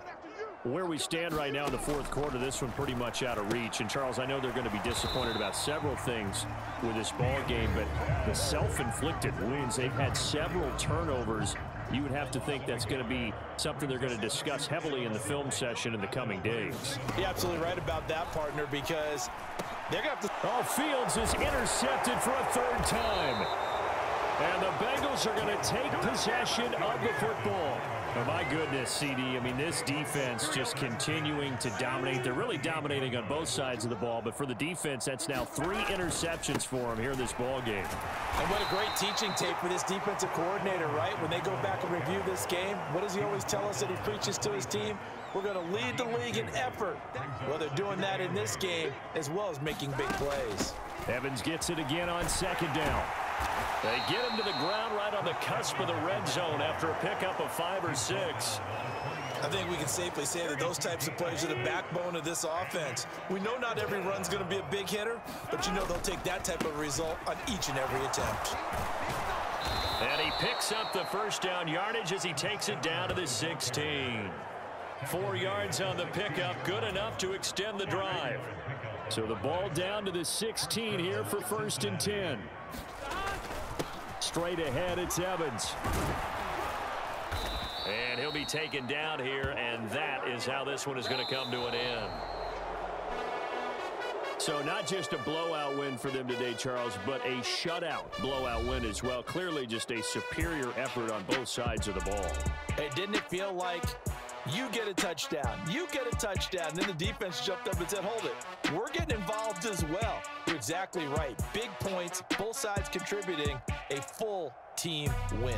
Where we stand right now in the 4th quarter, this one pretty much out of reach. And, Charles, I know they're going to be disappointed about several things with this ball game, but the self-inflicted wounds, they've had several turnovers. You would have to think that's going to be something they're going to discuss heavily in the film session in the coming days. You're absolutely right about that, partner, because they're going to have to... Oh, Fields is intercepted for a 3rd time. And the Bengals are going to take possession of the football. Oh, my goodness, CD. I mean, this defense just continuing to dominate. They're really dominating on both sides of the ball. But for the defense, that's now 3 interceptions for them here in this ball game. And what a great teaching tape for this defensive coordinator, right? When they go back and review this game, what does he always tell us that he preaches to his team? We're going to lead the league in effort. Well, they're doing that in this game as well as making big plays. Evans gets it again on 2nd down. They get him to the ground right on the cusp of the red zone after a pickup of 5 or 6. I think we can safely say that those types of plays are the backbone of this offense. We know not every run's going to be a big hitter, but you know they'll take that type of result on each and every attempt. And he picks up the 1st down yardage as he takes it down to the 16. 4 yards on the pickup, good enough to extend the drive. So the ball down to the 16 here for 1st and 10. Straight ahead, it's Evans. And he'll be taken down here, and that is how this one is going to come to an end. So not just a blowout win for them today, Charles, but a shutout blowout win as well. Clearly just a superior effort on both sides of the ball. Hey, didn't it feel like you get a touchdown, you get a touchdown, and then the defense jumped up and said, hold it, we're getting involved as well. You're exactly right. Big points, both sides contributing, a full team win.